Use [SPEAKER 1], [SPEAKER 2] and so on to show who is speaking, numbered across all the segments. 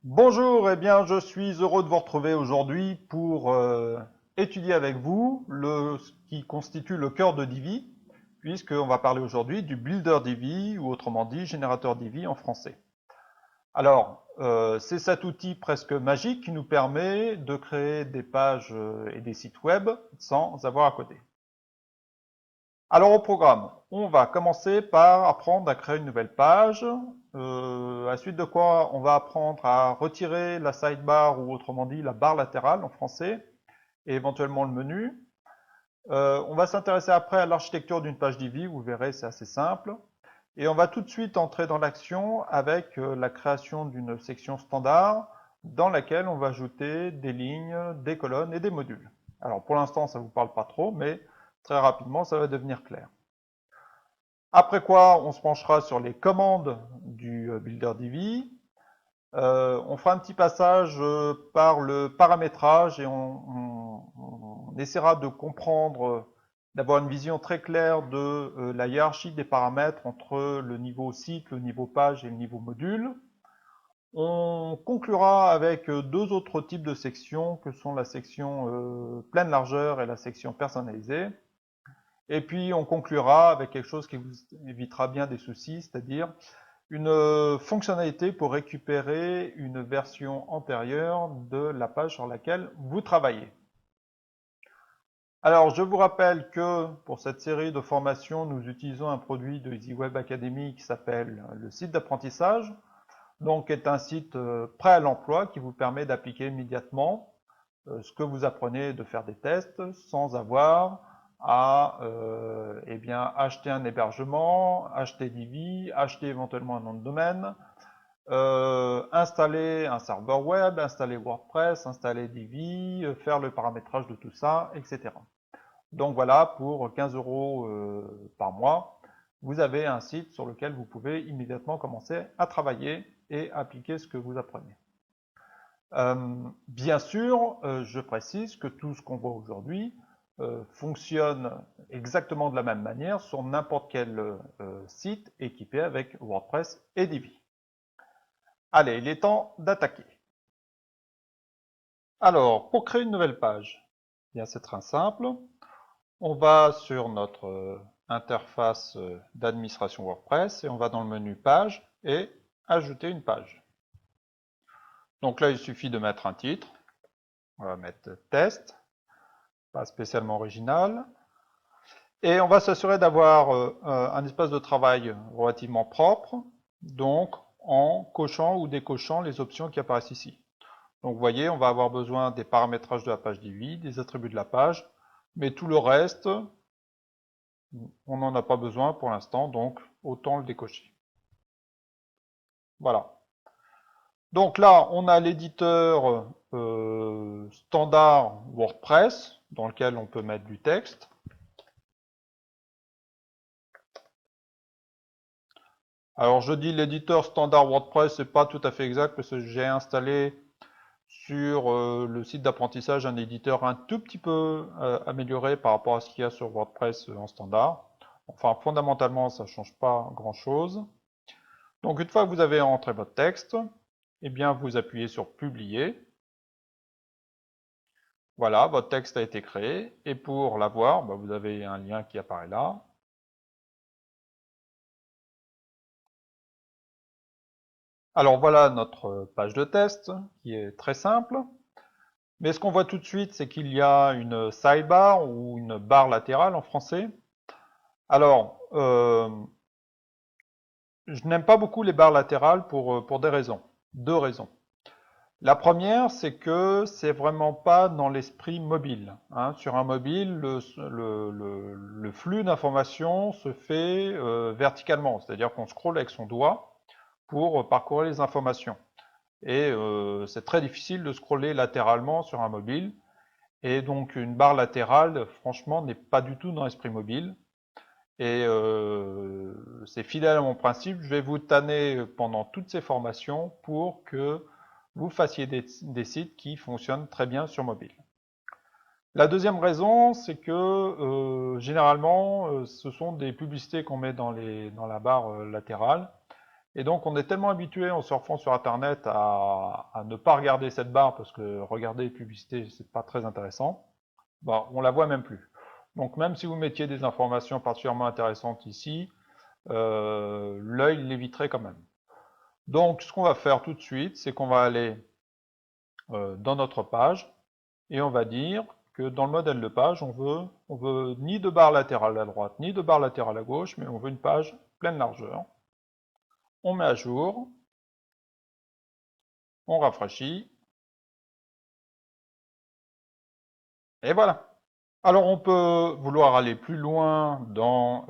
[SPEAKER 1] Bonjour, eh bien je suis heureux de vous retrouver aujourd'hui pour étudier avec vous ce qui constitue le cœur de Divi, puisqu'on va parler aujourd'hui du Builder Divi, ou autrement dit générateur Divi en français. Alors, c'est cet outil presque magique qui nous permet de créer des pages et des sites web sans avoir à coder. Alors au programme, on va commencer par apprendre à créer une nouvelle page, à la suite de quoi on va apprendre à retirer la sidebar ou autrement dit la barre latérale en français et éventuellement le menu. On va s'intéresser après à l'architecture d'une page Divi, vous verrez c'est assez simple. Et on va tout de suite entrer dans l'action avec la création d'une section standard dans laquelle on va ajouter des lignes, des colonnes et des modules. Alors pour l'instant ça ne vous parle pas trop, mais très rapidement ça va devenir clair. Après quoi, on se penchera sur les commandes du Builder Divi. On fera un petit passage par le paramétrage et on essaiera de comprendre, d'avoir une vision très claire de la hiérarchie des paramètres entre le niveau site, le niveau page et le niveau module. On conclura avec deux autres types de sections que sont la section pleine largeur et la section personnalisée. Et puis on conclura avec quelque chose qui vous évitera bien des soucis, c'est-à-dire une fonctionnalité pour récupérer une version antérieure de la page sur laquelle vous travaillez. Alors je vous rappelle que pour cette série de formations, nous utilisons un produit de EasyWeb Academy qui s'appelle le site d'apprentissage, donc est un site prêt à l'emploi qui vous permet d'appliquer immédiatement ce que vous apprenez, de faire des tests sans avoir à eh bien, acheter un hébergement, acheter Divi, acheter éventuellement un nom de domaine, installer un serveur web, installer WordPress, installer Divi, faire le paramétrage de tout ça, etc. Donc voilà, pour 15 € par mois, vous avez un site sur lequel vous pouvez immédiatement commencer à travailler et appliquer ce que vous apprenez. Bien sûr, je précise que tout ce qu'on voit aujourd'hui fonctionne exactement de la même manière sur n'importe quel site équipé avec WordPress et Divi. Allez, il est temps d'attaquer. Alors, pour créer une nouvelle page, eh bien c'est très simple. On va sur notre interface d'administration WordPress et on va dans le menu page et ajouter une page. Donc là, il suffit de mettre un titre. On va mettre test, pas spécialement original. Et on va s'assurer d'avoir un espace de travail relativement propre, donc en cochant ou décochant les options qui apparaissent ici. Donc vous voyez, on va avoir besoin des paramétrages de la page Divi, des attributs de la page, mais tout le reste, on n'en a pas besoin pour l'instant, donc autant le décocher. Voilà. Donc là, on a l'éditeur standard WordPress, dans lequel on peut mettre du texte. Alors je dis l'éditeur standard WordPress, c'est pas tout à fait exact parce que j'ai installé sur le site d'apprentissage un éditeur un tout petit peu amélioré par rapport à ce qu'il y a sur WordPress en standard. Enfin, fondamentalement, ça ne change pas grand-chose. Donc une fois que vous avez entré votre texte, eh bien vous appuyez sur Publier. Voilà, votre texte a été créé. Et pour l'avoir, vous avez un lien qui apparaît là. Alors voilà notre page de test, qui est très simple. Mais ce qu'on voit tout de suite, c'est qu'il y a une sidebar ou une barre latérale en français. Alors, je n'aime pas beaucoup les barres latérales pour des raisons. Deux raisons. La première, c'est que c'est vraiment pas dans l'esprit mobile. Hein. Sur un mobile, le flux d'informations se fait verticalement, c'est-à-dire qu'on scrolle avec son doigt pour parcourir les informations. Et c'est très difficile de scroller latéralement sur un mobile. Et donc une barre latérale, franchement, n'est pas du tout dans l'esprit mobile. Et c'est fidèle à mon principe, je vais vous tanner pendant toutes ces formations pour que vous fassiez des sites qui fonctionnent très bien sur mobile. La deuxième raison, c'est que généralement, ce sont des publicités qu'on met dans la barre latérale Et donc on est tellement habitué en surfant sur Internet à ne pas regarder cette barre parce que regarder les publicités, c'est pas très intéressant. Bon, on la voit même plus. Donc même si vous mettiez des informations particulièrement intéressantes ici, l'œil l'éviterait quand même. Donc ce qu'on va faire tout de suite, c'est qu'on va aller dans notre page et on va dire que dans le modèle de page, on veut ni de barre latérale à droite, ni de barre latérale à gauche, mais on veut une page pleine largeur. On met à jour, on rafraîchit, et voilà. Alors on peut vouloir aller plus loin dans,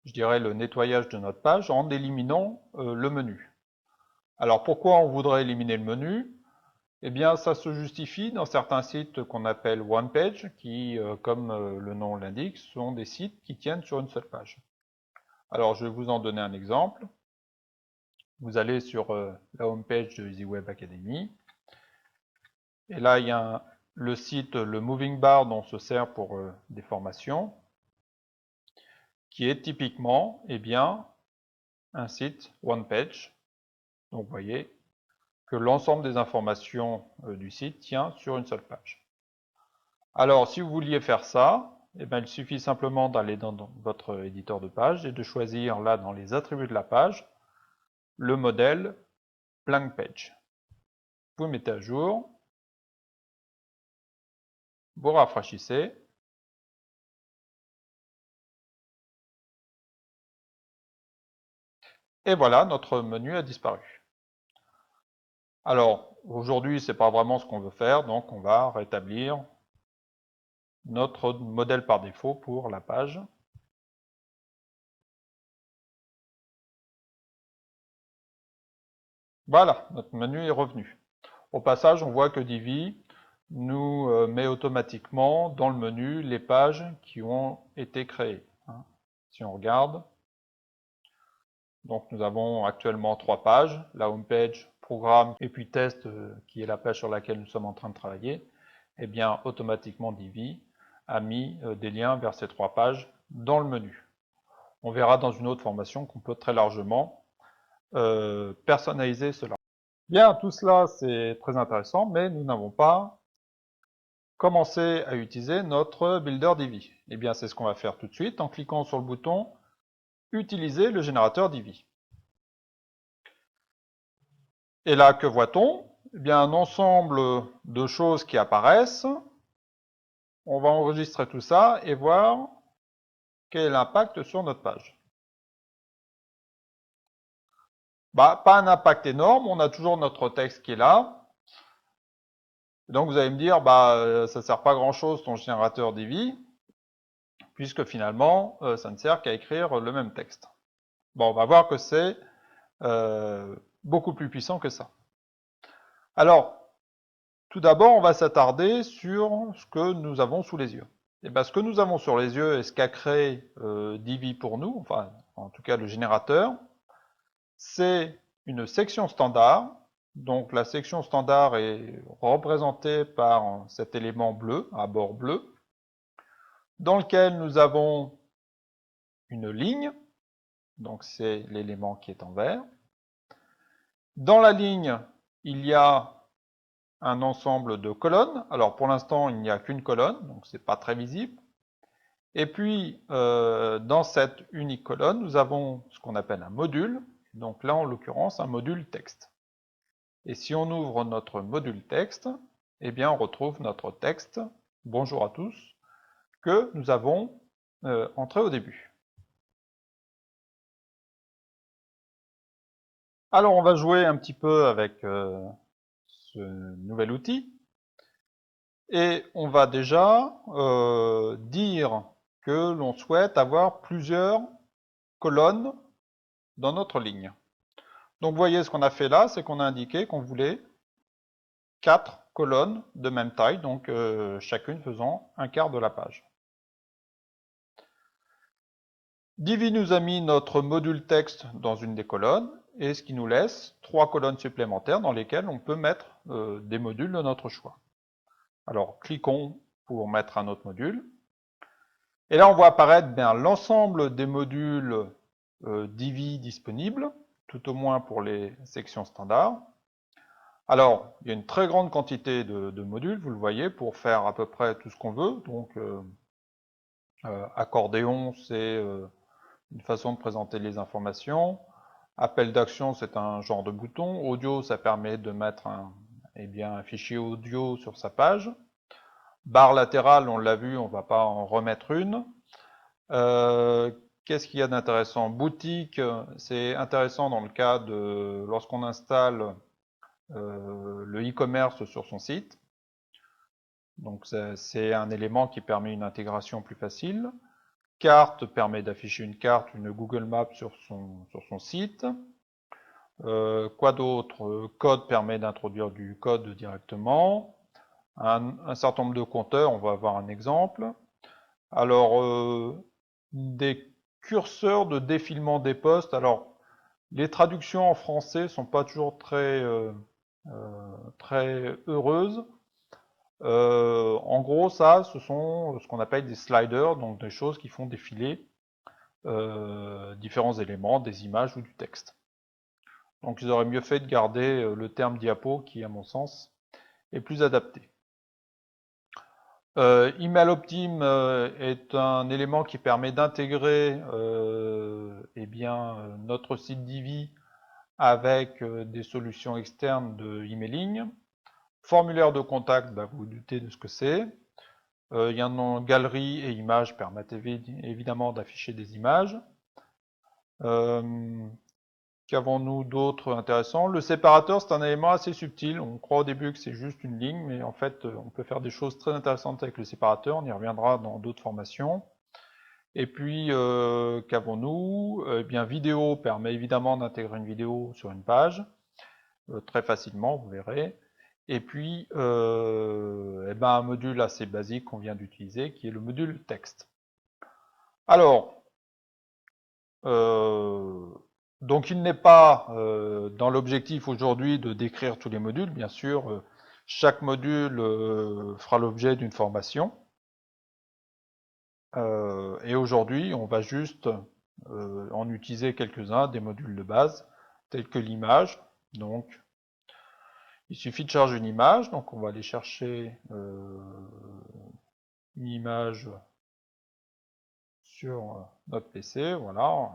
[SPEAKER 1] je dirais, le nettoyage de notre page en éliminant le menu. Alors pourquoi on voudrait éliminer le menu? Eh bien, ça se justifie dans certains sites qu'on appelle one page, qui, comme le nom l'indique, sont des sites qui tiennent sur une seule page. Alors, je vais vous en donner un exemple. Vous allez sur la home page de EasyWeb Academy. Et là, il y a le site, le Moving Bar, dont on se sert pour des formations, qui est typiquement, eh bien, un site one page. Donc, vous voyez que l'ensemble des informations du site tient sur une seule page. Alors, si vous vouliez faire ça, eh bien, il suffit simplement d'aller dans votre éditeur de page et de choisir là dans les attributs de la page le modèle blank page. Vous mettez à jour, vous rafraîchissez, et voilà, notre menu a disparu. Alors, aujourd'hui, ce n'est pas vraiment ce qu'on veut faire, donc on va rétablir notre modèle par défaut pour la page. Voilà, notre menu est revenu. Au passage, on voit que Divi nous met automatiquement dans le menu les pages qui ont été créées. Si on regarde, donc nous avons actuellement 3 pages, la home page, programme et puis test qui est la page sur laquelle nous sommes en train de travailler. Et bien automatiquement Divi a mis des liens vers ces 3 pages dans le menu. On verra dans une autre formation qu'on peut très largement personnaliser cela. Bien, tout cela c'est très intéressant, mais nous n'avons pas commencé à utiliser notre Builder Divi. Et bien c'est ce qu'on va faire tout de suite en cliquant sur le bouton Utiliser le générateur Divi. Et là, que voit-on? Eh bien, un ensemble de choses qui apparaissent. On va enregistrer tout ça et voir quel est l'impact sur notre page. Bah, pas un impact énorme, on a toujours notre texte qui est là. Donc vous allez me dire, bah, ça ne sert pas à grand chose ton générateur Divi, puisque finalement, ça ne sert qu'à écrire le même texte. Bon, on va voir que c'est beaucoup plus puissant que ça. Alors, tout d'abord, on va s'attarder sur ce que nous avons sous les yeux. Et bien, ce que nous avons sur les yeux et ce qu'a créé Divi pour nous, enfin, en tout cas le générateur, c'est une section standard. Donc, la section standard est représentée par cet élément bleu, à bord bleu, dans lequel nous avons une ligne. Donc, c'est l'élément qui est en vert. Dans la ligne, il y a un ensemble de colonnes. Alors pour l'instant, il n'y a qu'une colonne, donc c'est pas très visible. Et puis, dans cette unique colonne, nous avons ce qu'on appelle un module. Donc là, en l'occurrence, un module texte. Et si on ouvre notre module texte, eh bien, on retrouve notre texte, bonjour à tous, que nous avons entré au début. Alors, on va jouer un petit peu avec ce nouvel outil. Et on va déjà dire que l'on souhaite avoir plusieurs colonnes dans notre ligne. Donc vous voyez ce qu'on a fait là, c'est qu'on a indiqué qu'on voulait 4 colonnes de même taille, donc chacune faisant un quart de la page. Divi nous a mis notre module texte dans une des colonnes, et ce qui nous laisse 3 colonnes supplémentaires dans lesquelles on peut mettre des modules de notre choix. Alors cliquons pour mettre un autre module. Et là, on voit apparaître l'ensemble des modules Divi disponibles, tout au moins pour les sections standards. Alors, il y a une très grande quantité de modules, vous le voyez, pour faire à peu près tout ce qu'on veut. Donc, accordéon, c'est une façon de présenter les informations. Appel d'action, c'est un genre de bouton. Audio, ça permet de mettre un fichier audio sur sa page. Barre latérale, on l'a vu, on ne va pas en remettre une. Qu'est-ce qu'il y a d'intéressant? Boutique, c'est intéressant dans le cas de lorsqu'on installe le e-commerce sur son site. Donc c'est un élément qui permet une intégration plus facile. Carte permet d'afficher une carte, une Google Maps sur son site. Quoi d'autre? Code permet d'introduire du code directement. Un certain nombre de compteurs, on va avoir un exemple. Alors, des curseurs de défilement des postes. Alors, les traductions en français sont pas toujours très heureuses. En gros, ça, ce sont ce qu'on appelle des sliders, donc des choses qui font défiler différents éléments, des images ou du texte. Donc ils auraient mieux fait de garder le terme diapo qui, à mon sens, est plus adapté. Email Optim est un élément qui permet d'intégrer notre site Divi avec des solutions externes de emailing. Formulaire de contact, vous vous doutez de ce que c'est. Il y a un galerie et images permettent évidemment d'afficher des images. Qu'avons-nous d'autre intéressant? Le séparateur, c'est un élément assez subtil. On croit au début que c'est juste une ligne, mais en fait, on peut faire des choses très intéressantes avec le séparateur. On y reviendra dans d'autres formations. Et puis, qu'avons-nous? Eh bien, vidéo permet évidemment d'intégrer une vidéo sur une page, très facilement, vous verrez. Et puis, un module assez basique qu'on vient d'utiliser, qui est le module texte. Alors, donc il n'est pas dans l'objectif aujourd'hui de décrire tous les modules, bien sûr, chaque module fera l'objet d'une formation. Et aujourd'hui, on va juste en utiliser quelques-uns des modules de base, tels que l'image. Donc, il suffit de charger une image, donc on va aller chercher une image sur notre PC, voilà.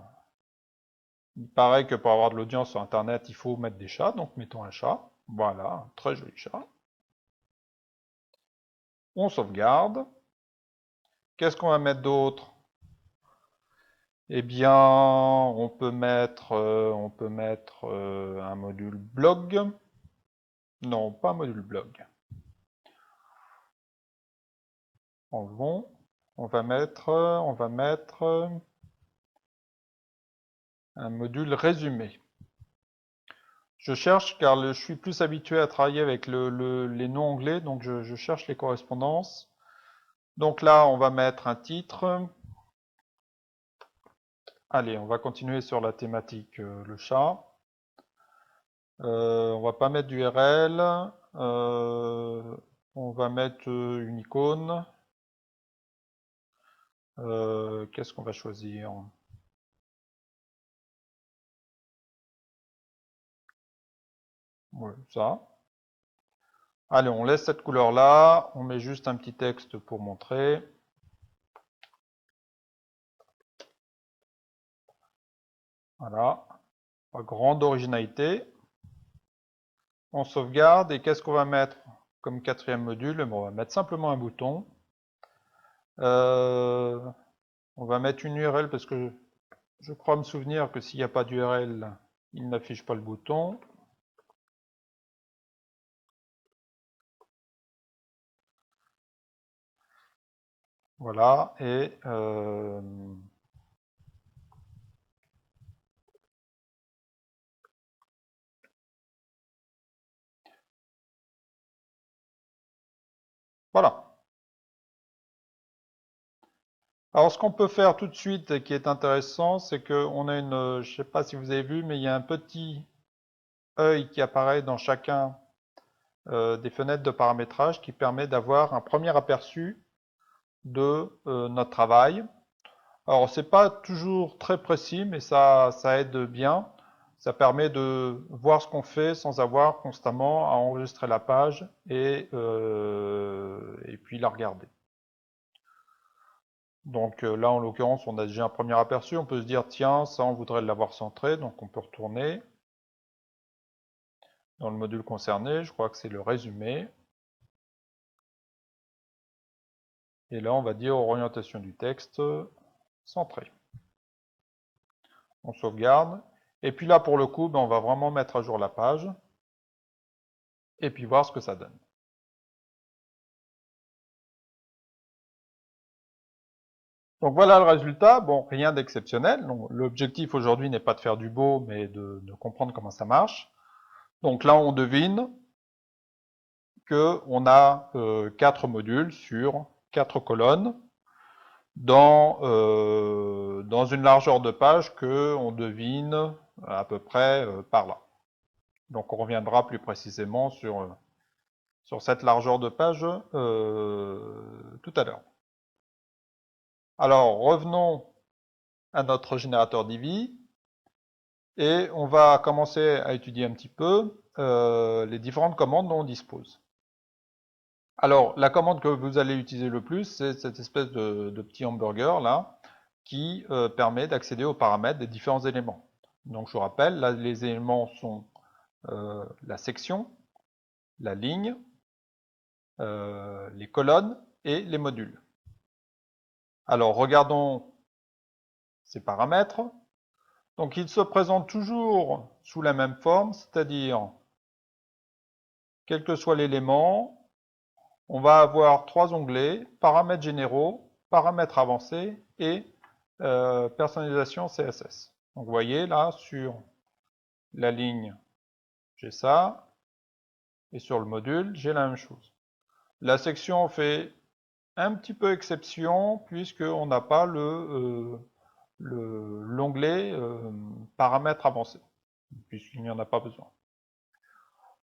[SPEAKER 1] Il paraît que pour avoir de l'audience sur Internet, il faut mettre des chats, donc mettons un chat. Voilà, un très joli chat. On sauvegarde. Qu'est-ce qu'on va mettre d'autre? Eh bien, on peut mettre un module blog. Non, pas un module blog. Enlevons. On va mettre un module résumé. Je cherche car je suis plus habitué à travailler avec les noms anglais, donc je cherche les correspondances. Donc là, on va mettre un titre. Allez, on va continuer sur la thématique le chat. On va pas mettre d'URL. On va mettre une icône. Qu'est-ce qu'on va choisir? Ouais, ça. Allez, on laisse cette couleur-là. On met juste un petit texte pour montrer. Voilà. Pas grande originalité. On sauvegarde. Et qu'est-ce qu'on va mettre comme quatrième module? On va mettre simplement un bouton. On va mettre une URL parce que je crois me souvenir que s'il n'y a pas d'URL, il n'affiche pas le bouton. Voilà, et voilà. Alors ce qu'on peut faire tout de suite qui est intéressant, c'est qu'on a une, je ne sais pas si vous avez vu, mais il y a un petit œil qui apparaît dans chacun des fenêtres de paramétrage qui permet d'avoir un premier aperçu de notre travail. Alors, c'est pas toujours très précis, mais ça aide bien. Ça permet de voir ce qu'on fait sans avoir constamment à enregistrer la page et puis la regarder. Donc là, en l'occurrence, on a déjà un premier aperçu. On peut se dire, tiens, ça, on voudrait l'avoir centré, donc on peut retourner dans le module concerné. Je crois que c'est le résumé. Et là, on va dire orientation du texte centré. On sauvegarde. Et puis là, pour le coup, ben, on va vraiment mettre à jour la page et puis voir ce que ça donne. Donc voilà le résultat. Bon, rien d'exceptionnel. L'objectif aujourd'hui n'est pas de faire du beau, mais de comprendre comment ça marche. Donc là, on devine qu'on a 4 modules sur 4 colonnes dans une largeur de page que on devine à peu près par là. Donc on reviendra plus précisément sur cette largeur de page tout à l'heure. Alors revenons à notre générateur Divi et on va commencer à étudier un petit peu les différentes commandes dont on dispose. Alors, la commande que vous allez utiliser le plus, c'est cette espèce de petit hamburger là, qui permet d'accéder aux paramètres des différents éléments. Donc, je vous rappelle, là, les éléments sont la section, la ligne, les colonnes et les modules. Alors, regardons ces paramètres. Donc, ils se présentent toujours sous la même forme, c'est-à-dire, quel que soit l'élément, on va avoir 3 onglets, paramètres généraux, paramètres avancés et personnalisation CSS. Donc vous voyez là sur la ligne j'ai ça et sur le module j'ai la même chose. La section fait un petit peu exception puisqu'on n'a pas l'onglet paramètres avancés puisqu'il n'y en a pas besoin.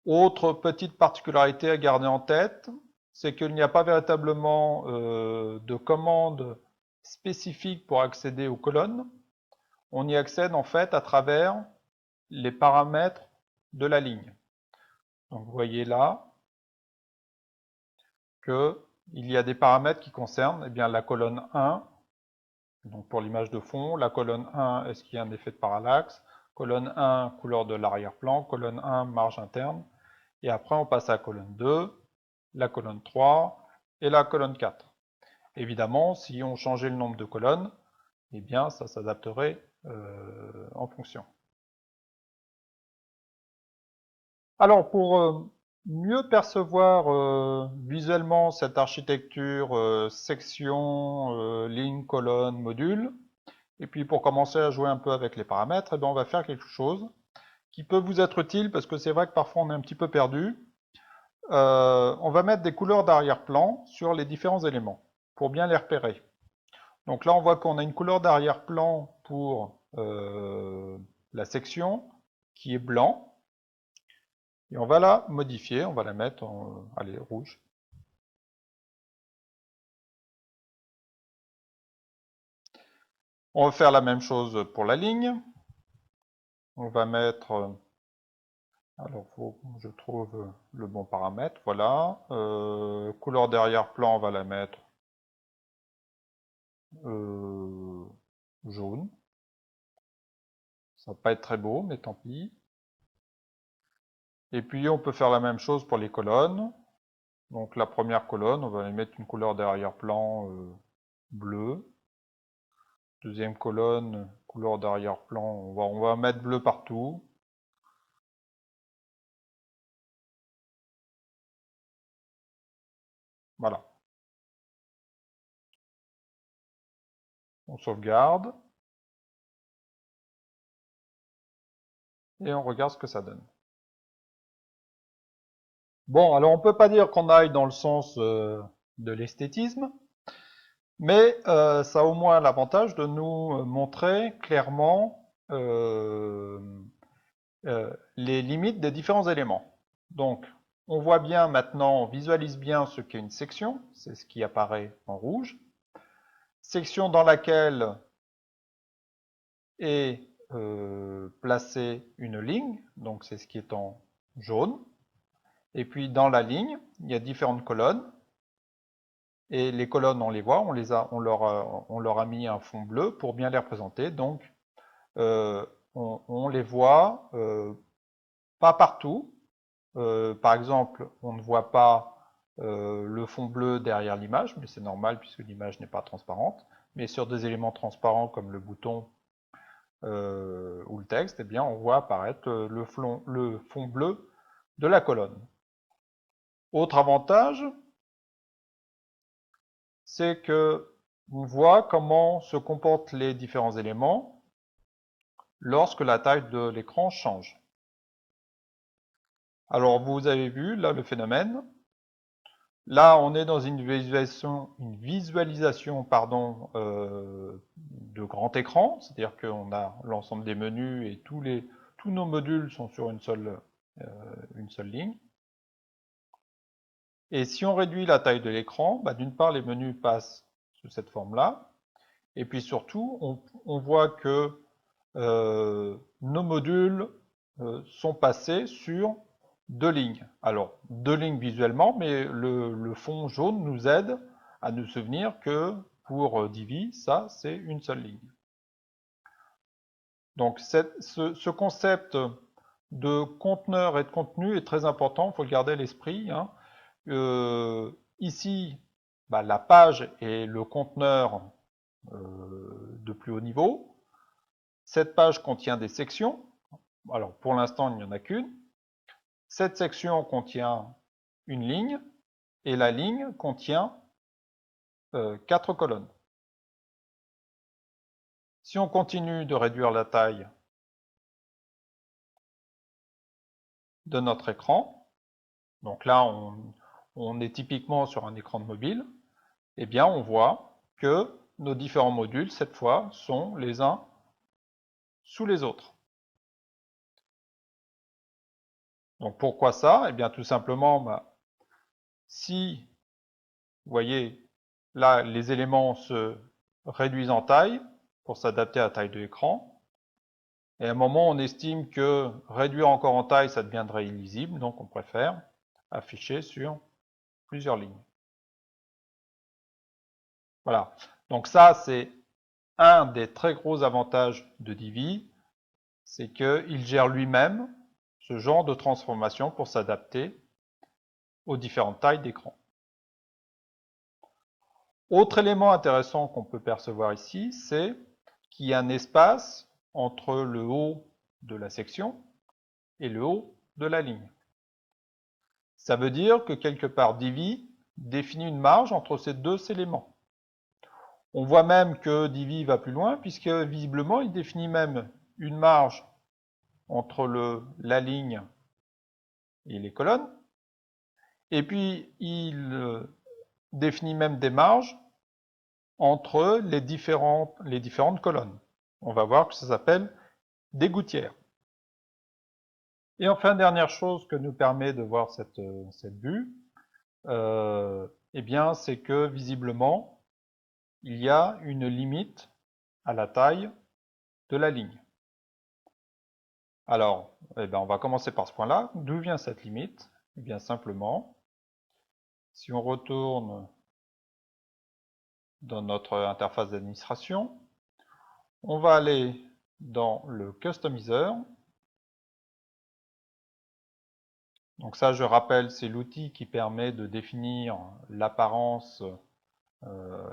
[SPEAKER 1] Autre petite particularité à garder en tête, c'est qu'il n'y a pas véritablement de commande spécifique pour accéder aux colonnes. On y accède en fait à travers les paramètres de la ligne. Donc vous voyez là qu'il y a des paramètres qui concernent la colonne 1, donc pour l'image de fond, la colonne 1, est-ce qu'il y a un effet de parallaxe, colonne 1, couleur de l'arrière-plan, colonne 1, marge interne, et après on passe à la colonne 2, la colonne 3 et la colonne 4. Évidemment, si on changeait le nombre de colonnes, eh bien ça s'adapterait en fonction. Alors pour mieux percevoir visuellement cette architecture section, ligne, colonne, module, et puis pour commencer à jouer un peu avec les paramètres, eh bien, on va faire quelque chose qui peut vous être utile parce que c'est vrai que parfois on est un petit peu perdu. On va mettre des couleurs d'arrière-plan sur les différents éléments pour bien les repérer. Donc là on voit qu'on a une couleur d'arrière-plan pour la section qui est blanc. Et on va la modifier, on va la mettre en allez, rouge. On va faire la même chose pour la ligne. On va mettre, alors faut que je trouve le bon paramètre, voilà. Couleur d'arrière-plan, on va la mettre jaune. Ça va pas être très beau, mais tant pis. Et puis on peut faire la même chose pour les colonnes. Donc la première colonne, on va y mettre une couleur d'arrière-plan bleu. Deuxième colonne, couleur d'arrière-plan, on va mettre bleu partout. Voilà. On sauvegarde. Et on regarde ce que ça donne. Bon, alors on peut pas dire qu'on aille dans le sens de l'esthétisme, mais ça a au moins l'avantage de nous montrer clairement les limites des différents éléments. Donc, on voit bien maintenant, on visualise bien ce qu'est une section, c'est ce qui apparaît en rouge. Section dans laquelle et placer une ligne, donc c'est ce qui est en jaune. Et puis dans la ligne, il y a différentes colonnes. Et les colonnes, on les voit, on leur a mis un fond bleu pour bien les représenter. Donc on les voit pas partout. Par exemple, on ne voit pas le fond bleu derrière l'image, mais c'est normal puisque l'image n'est pas transparente. Mais sur des éléments transparents comme le bouton ou le texte, eh bien, on voit apparaître le fond bleu de la colonne. Autre avantage, c'est que on voit comment se comportent les différents éléments lorsque la taille de l'écran change. Alors, vous avez vu là le phénomène. Là, on est dans une visualisation de grand écran, c'est-à-dire qu'on a l'ensemble des menus et tous nos modules sont sur une seule ligne. Et si on réduit la taille de l'écran, bah, d'une part, les menus passent sous cette forme-là, et puis surtout, on voit que nos modules sont passés sur deux lignes. Alors, deux lignes visuellement, mais le fond jaune nous aide à nous souvenir que pour Divi, ça, c'est une seule ligne. Donc, ce concept de conteneur et de contenu est très important, il faut le garder à l'esprit. Hein. Ici, bah, la page est le conteneur de plus haut niveau. Cette page contient des sections. Alors, pour l'instant, il n'y en a qu'une. Cette section contient une ligne et la ligne contient 4 colonnes. Si on continue de réduire la taille de notre écran, donc là on est typiquement sur un écran de mobile, eh bien on voit que nos différents modules, cette fois, sont les uns sous les autres. Donc pourquoi ça? Eh bien tout simplement, bah, si, vous voyez, là les éléments se réduisent en taille pour s'adapter à la taille de l'écran, et à un moment on estime que réduire encore en taille ça deviendrait illisible, donc on préfère afficher sur plusieurs lignes. Voilà, donc ça c'est un des très gros avantages de Divi, c'est qu'il gère lui-même ce genre de transformation pour s'adapter aux différentes tailles d'écran. Autre élément intéressant qu'on peut percevoir ici, c'est qu'il y a un espace entre le haut de la section et le haut de la ligne. Ça veut dire que quelque part Divi définit une marge entre ces deux éléments. On voit même que Divi va plus loin puisque visiblement il définit même une marge entre la ligne et les colonnes. Et puis il définit même des marges entre les différentes colonnes. On va voir que ça s'appelle des gouttières. Et enfin, dernière chose que nous permet de voir cette vue, eh bien, c'est que visiblement, il y a une limite à la taille de la ligne. Alors, eh bien, on va commencer par ce point-là. D'où vient cette limite? Eh bien, simplement, si on retourne dans notre interface d'administration, on va aller dans le customizer. Donc ça, je rappelle, c'est l'outil qui permet de définir l'apparence,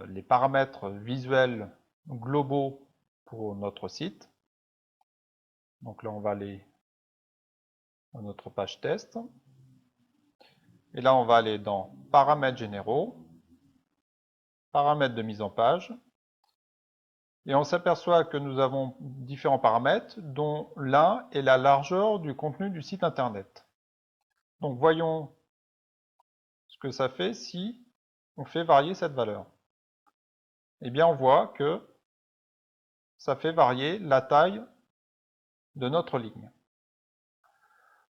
[SPEAKER 1] les paramètres visuels globaux pour notre site. Donc là, on va aller dans notre page test. Et là, on va aller dans paramètres généraux, paramètres de mise en page. Et on s'aperçoit que nous avons différents paramètres, dont l'un est la largeur du contenu du site internet. Donc voyons ce que ça fait si on fait varier cette valeur. Eh bien, on voit que ça fait varier la taille de notre ligne.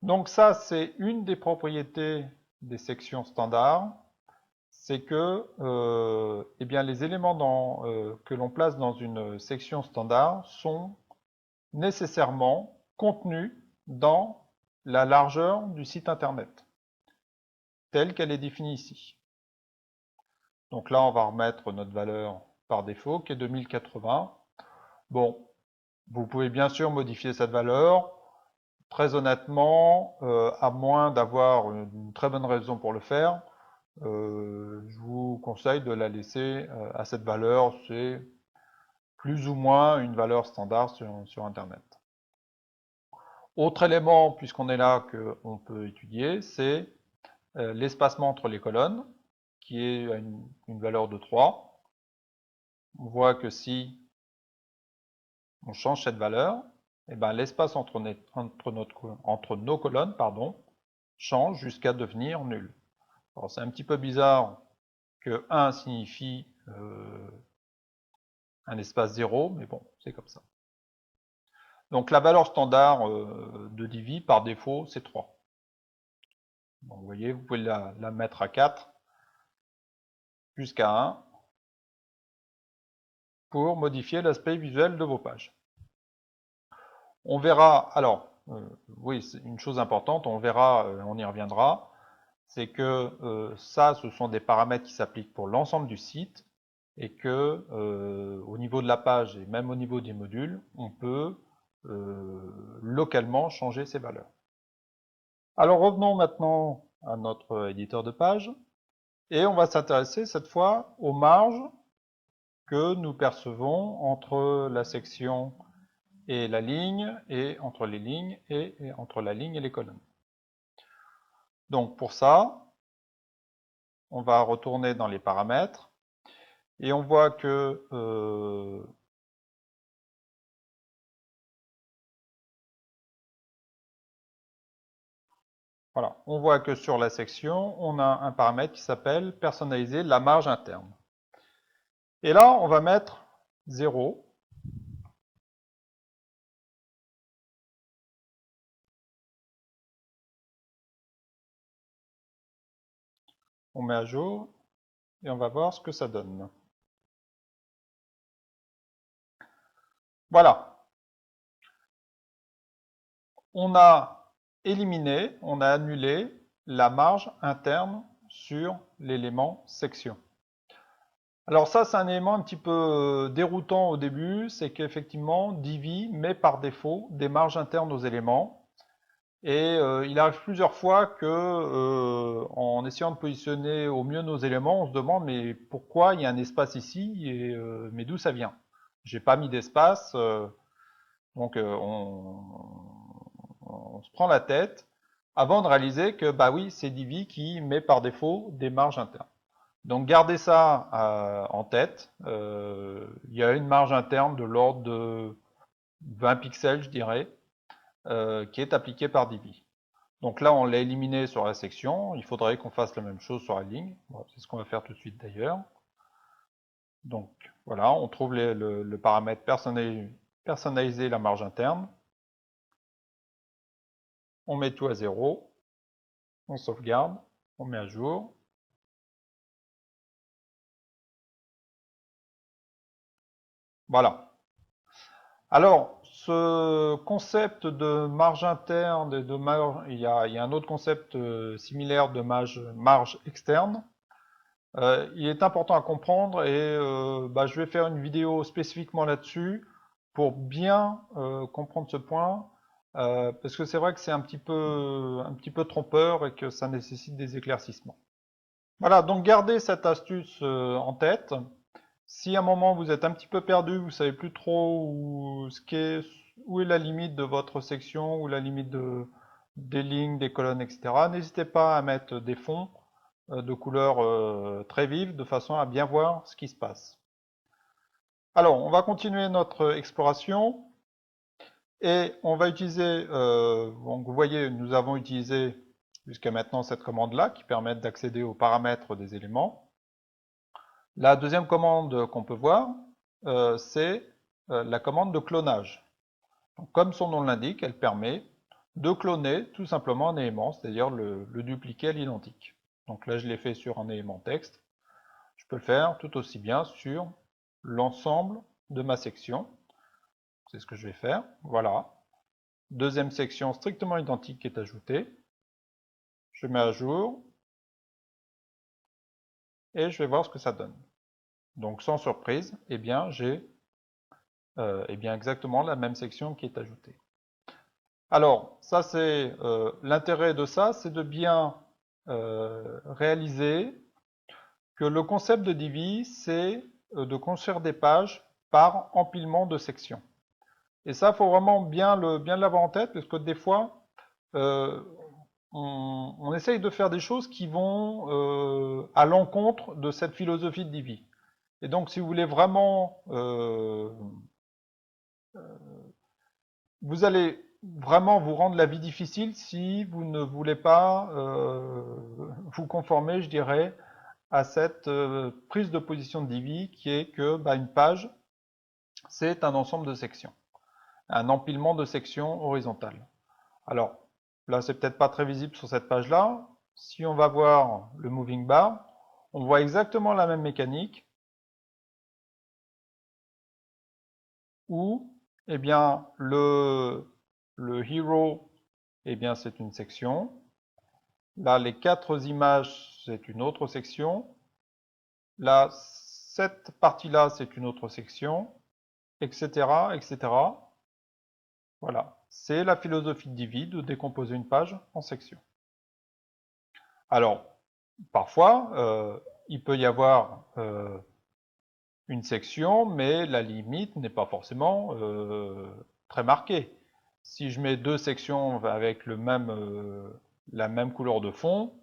[SPEAKER 1] Donc ça, c'est une des propriétés des sections standards, c'est que eh bien, les éléments que l'on place dans une section standard sont nécessairement contenue dans la largeur du site internet, telle qu'elle est définie ici. Donc là, on va remettre notre valeur par défaut, qui est 2080. Bon, vous pouvez bien sûr modifier cette valeur. Très honnêtement, à moins d'avoir une très bonne raison pour le faire, je vous conseille de la laisser à cette valeur. C'est plus ou moins une valeur standard sur Internet. Autre élément, puisqu'on est là, qu'on peut étudier, c'est l'espacement entre les colonnes, qui est à une valeur de 3. On voit que si on change cette valeur, eh ben, l'espace entre nos colonnes change jusqu'à devenir nul. Alors c'est un petit peu bizarre que 1 signifie un espace 0, mais bon, c'est comme ça. Donc la valeur standard de divi par défaut, c'est 3. Donc, vous voyez, vous pouvez la mettre à 4 jusqu'à 1 pour modifier l'aspect visuel de vos pages. On verra, alors, oui, c'est une chose importante, on verra, on y reviendra, c'est que ça, ce sont des paramètres qui s'appliquent pour l'ensemble du site, et que au niveau de la page et même au niveau des modules, on peut localement changer ces valeurs. Alors revenons maintenant à notre éditeur de page, et on va s'intéresser cette fois aux marges que nous percevons entre la section et la ligne, et entre les lignes, et entre la ligne et les colonnes. Donc pour ça, on va retourner dans les paramètres, et on voit que voilà, on voit que sur la section, on a un paramètre qui s'appelle personnaliser la marge interne. Et là, on va mettre 0. On met à jour et on va voir ce que ça donne. Voilà. On a éliminé, on a annulé la marge interne sur l'élément section. Alors ça, c'est un élément un petit peu déroutant au début, c'est qu'effectivement, Divi met par défaut des marges internes aux éléments. Et il arrive plusieurs fois que, en essayant de positionner au mieux nos éléments, on se demande mais pourquoi il y a un espace ici et mais d'où ça vient? J'ai pas mis d'espace, donc on se prend la tête avant de réaliser que bah oui, c'est Divi qui met par défaut des marges internes. Donc gardez ça en tête. Il y a une marge interne de l'ordre de 20 pixels, je dirais, qui est appliquée par Divi. Donc là, on l'a éliminé sur la section. Il faudrait qu'on fasse la même chose sur la ligne. Bon, c'est ce qu'on va faire tout de suite d'ailleurs. Donc voilà, on trouve le paramètre personnaliser la marge interne. On met tout à 0. On sauvegarde. On met à jour. Voilà. Alors, ce concept de marge interne, et de marge, il y a un autre concept similaire de marge externe. Il est important à comprendre et je vais faire une vidéo spécifiquement là-dessus pour bien comprendre ce point, parce que c'est vrai que c'est un petit peu trompeur et que ça nécessite des éclaircissements. Voilà, donc gardez cette astuce en tête. Si à un moment vous êtes un petit peu perdu, vous savez plus trop où est la limite de votre section, ou la limite des lignes, des colonnes, etc., n'hésitez pas à mettre des fonds de couleurs très vives, de façon à bien voir ce qui se passe. Alors, on va continuer notre exploration, et on va utiliser, donc vous voyez, nous avons utilisé jusqu'à maintenant cette commande-là, qui permet d'accéder aux paramètres des éléments. La deuxième commande qu'on peut voir, c'est la commande de clonage. Donc, comme son nom l'indique, elle permet de cloner tout simplement un élément, c'est-à-dire le dupliquer à l'identique. Donc là, je l'ai fait sur un élément texte. Je peux le faire tout aussi bien sur l'ensemble de ma section. C'est ce que je vais faire. Voilà. Deuxième section strictement identique qui est ajoutée. Je mets à jour et je vais voir ce que ça donne. Donc sans surprise, eh bien j'ai exactement la même section qui est ajoutée. Alors, ça c'est l'intérêt de ça, c'est de bien réaliser que le concept de Divi, c'est de construire des pages par empilement de sections. Et ça, il faut vraiment bien l'avoir en tête, parce que des fois, euh, on essaye de faire des choses qui vont à l'encontre de cette philosophie de Divi. Et donc, si vous voulez vraiment, vous allez vraiment vous rendre la vie difficile si vous ne voulez pas vous conformer, je dirais, à cette prise de position de Divi qui est que une page, c'est un ensemble de sections, un empilement de sections horizontales. Alors, là, c'est peut-être pas très visible sur cette page-là. Si on va voir le moving bar, on voit exactement la même mécanique où, eh bien, le hero, eh bien, c'est une section. Là, les 4 images, c'est une autre section. Là, cette partie-là, c'est une autre section, etc., etc. Voilà. C'est la philosophie de Divi de décomposer une page en sections. Alors, parfois, il peut y avoir une section, mais la limite n'est pas forcément très marquée. Si je mets 2 sections avec la même couleur de fond,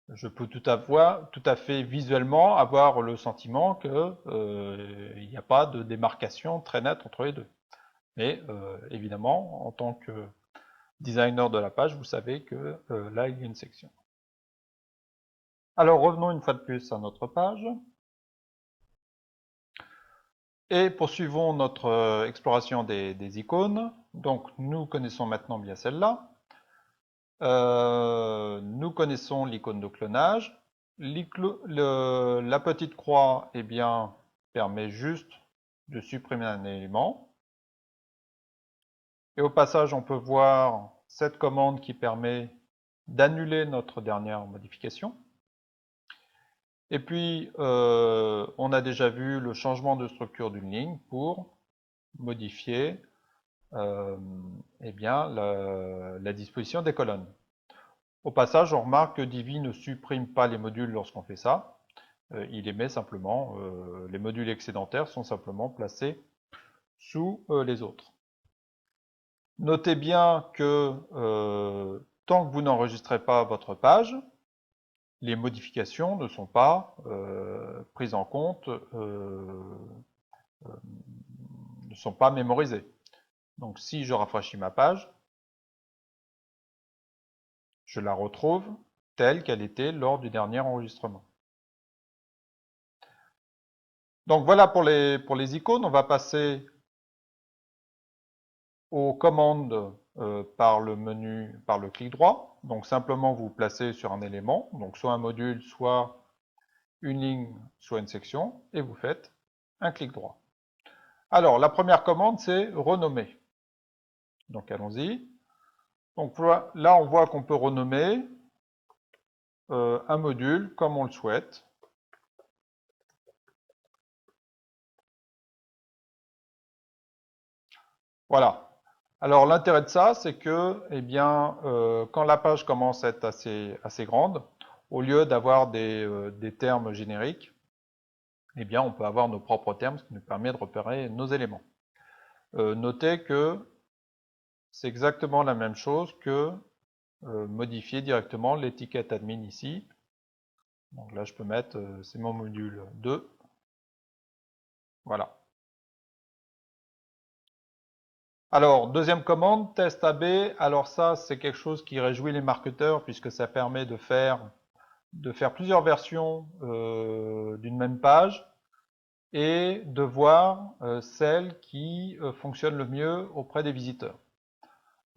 [SPEAKER 1] je peux tout à fait visuellement avoir le sentiment qu'il n'y a pas de démarcation très nette entre les deux. Mais évidemment, en tant que designer de la page, vous savez que là, il y a une section. Alors revenons une fois de plus à notre page. Et poursuivons notre exploration des icônes. Donc nous connaissons maintenant bien celle-là. Nous connaissons l'icône de clonage. La petite croix, eh bien, permet juste de supprimer un élément. Et au passage, on peut voir cette commande qui permet d'annuler notre dernière modification. Et puis, on a déjà vu le changement de structure d'une ligne pour modifier eh bien, la disposition des colonnes. Au passage, on remarque que Divi ne supprime pas les modules lorsqu'on fait ça. Il les met simplement, les modules excédentaires sont simplement placés sous les autres. Notez bien que tant que vous n'enregistrez pas votre page, les modifications ne sont pas prises en compte, ne sont pas mémorisées. Donc si je rafraîchis ma page, je la retrouve telle qu'elle était lors du dernier enregistrement. Donc voilà pour les icônes, on va passer aux commandes par le menu, par le clic droit. Donc simplement vous placez sur un élément, donc soit un module, soit une ligne, soit une section, et vous faites un clic droit. Alors la première commande c'est renommer. Donc allons-y. Donc là on voit qu'on peut renommer un module comme on le souhaite. Voilà. Alors l'intérêt de ça, c'est que, eh bien, quand la page commence à être assez grande, au lieu d'avoir des termes génériques, eh bien, on peut avoir nos propres termes, ce qui nous permet de repérer nos éléments. Notez que c'est exactement la même chose que modifier directement l'étiquette admin ici. Donc là, je peux mettre, c'est mon module 2. Voilà. Alors, deuxième commande, test AB. Alors ça, c'est quelque chose qui réjouit les marketeurs puisque ça permet de faire plusieurs versions d'une même page et de voir celle qui fonctionne le mieux auprès des visiteurs.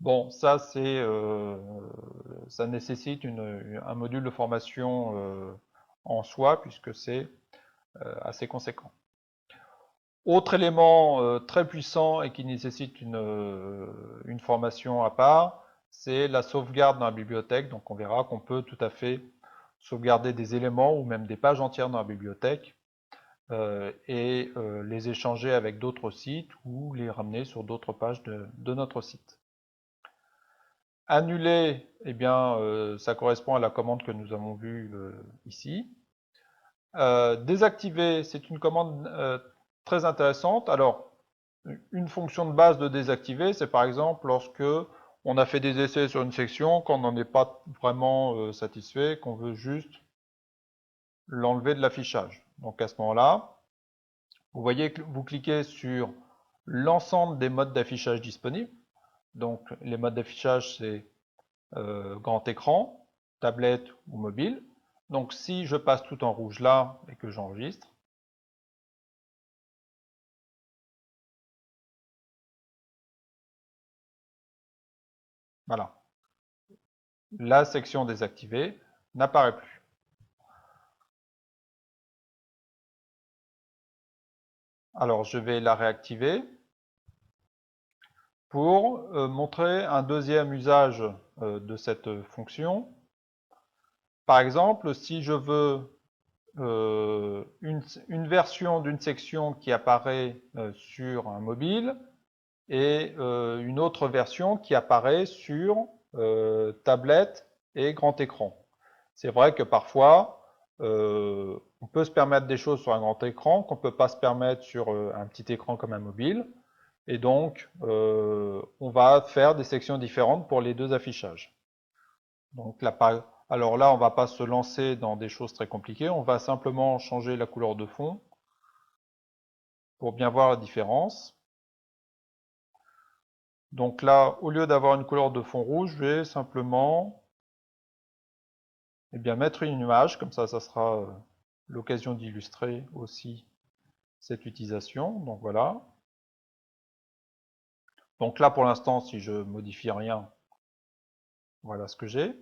[SPEAKER 1] Bon, ça ça nécessite un module de formation en soi puisque c'est assez conséquent. Autre élément très puissant et qui nécessite une formation à part, c'est la sauvegarde dans la bibliothèque. Donc on verra qu'on peut tout à fait sauvegarder des éléments ou même des pages entières dans la bibliothèque et les échanger avec d'autres sites ou les ramener sur d'autres pages de notre site. Annuler, eh bien, ça correspond à la commande que nous avons vue ici. Désactiver, c'est une commande très intéressante. Alors, une fonction de base de désactiver, c'est par exemple lorsque on a fait des essais sur une section, qu'on n'en est pas vraiment satisfait, qu'on veut juste l'enlever de l'affichage. Donc à ce moment-là, vous voyez que vous cliquez sur l'ensemble des modes d'affichage disponibles. Donc les modes d'affichage, c'est grand écran, tablette ou mobile. Donc si je passe tout en rouge là et que j'enregistre, voilà, la section désactivée n'apparaît plus. Alors je vais la réactiver pour montrer un deuxième usage de cette fonction. Par exemple, si je veux une version d'une section qui apparaît sur un mobile et une autre version qui apparaît sur tablette et grand écran. C'est vrai que parfois, on peut se permettre des choses sur un grand écran qu'on ne peut pas se permettre sur un petit écran comme un mobile. Et donc, on va faire des sections différentes pour les deux affichages. Donc alors là, on ne va pas se lancer dans des choses très compliquées. On va simplement changer la couleur de fond pour bien voir la différence. Donc là, au lieu d'avoir une couleur de fond rouge, je vais simplement mettre une image. Comme ça sera l'occasion d'illustrer aussi cette utilisation. Donc voilà. Donc là, pour l'instant, si je modifie rien, voilà ce que j'ai.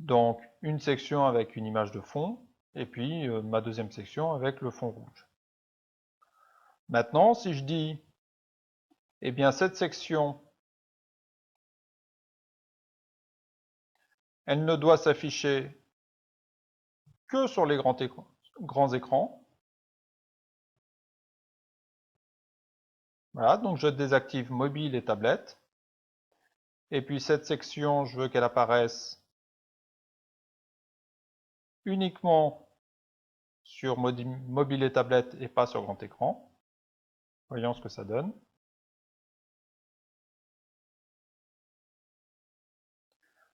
[SPEAKER 1] Donc une section avec une image de fond, et puis ma deuxième section avec le fond rouge. Maintenant, si je dis, eh bien cette section, elle ne doit s'afficher que sur les grands écrans. Voilà, donc je désactive mobile et tablette. Et puis cette section, je veux qu'elle apparaisse uniquement sur mobile et tablette et pas sur grand écran. Voyons ce que ça donne.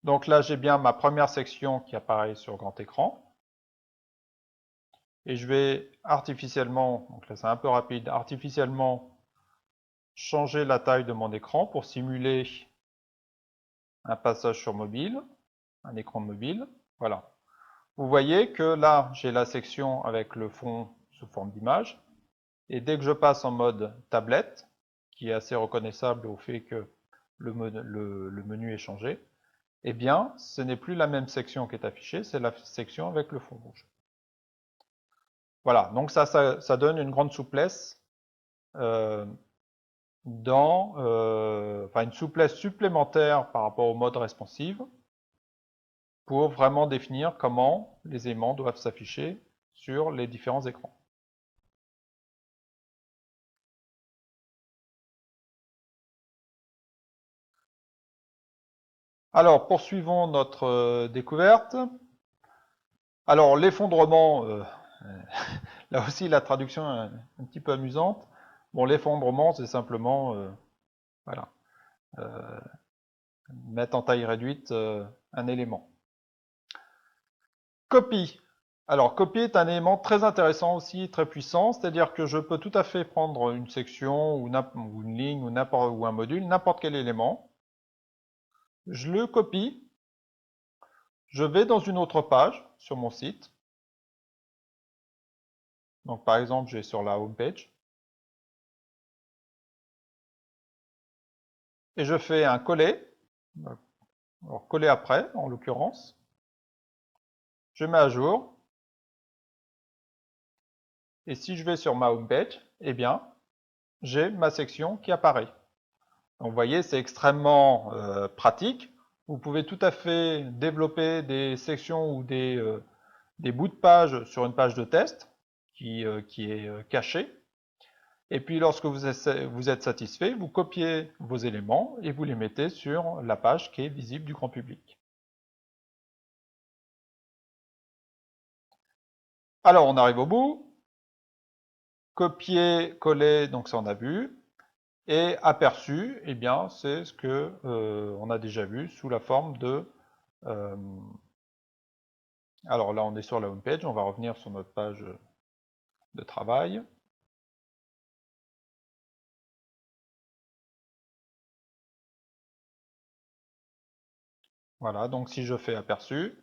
[SPEAKER 1] Donc là, j'ai bien ma première section qui apparaît sur grand écran. Et je vais artificiellement, donc là c'est un peu rapide, artificiellement changer la taille de mon écran pour simuler un passage sur mobile, un écran mobile. Voilà. Vous voyez que là, j'ai la section avec le fond sous forme d'image. Et dès que je passe en mode tablette, qui est assez reconnaissable au fait que le menu est changé, eh bien, ce n'est plus la même section qui est affichée, c'est la section avec le fond rouge. Voilà, donc ça donne une grande souplesse une souplesse supplémentaire par rapport au mode responsive pour vraiment définir comment les éléments doivent s'afficher sur les différents écrans. Alors, poursuivons notre découverte. Alors, l'effondrement, là aussi la traduction est un petit peu amusante. Bon, l'effondrement, c'est simplement voilà, mettre en taille réduite un élément. Copie. Alors, copie est un élément très intéressant aussi, très puissant, c'est-à-dire que je peux tout à fait prendre une section ou une ligne ou un module, n'importe quel élément, je le copie, je vais dans une autre page sur mon site, donc par exemple, je vais sur la home page, et je fais un coller, alors coller après en l'occurrence, je mets à jour, Et si je vais sur ma home page, eh bien, j'ai ma section qui apparaît. Donc, vous voyez, c'est extrêmement pratique. Vous pouvez tout à fait développer des sections ou des bouts de page sur une page de test qui est cachée. Et puis, lorsque vous êtes satisfait, vous copiez vos éléments et vous les mettez sur la page qui est visible du grand public. Alors, on arrive au bout. Copier, coller, donc ça on a vu. Et aperçu, eh bien, c'est ce que on a déjà vu sous la forme de... alors là, on est sur la home page, on va revenir sur notre page de travail. Voilà, donc si je fais aperçu,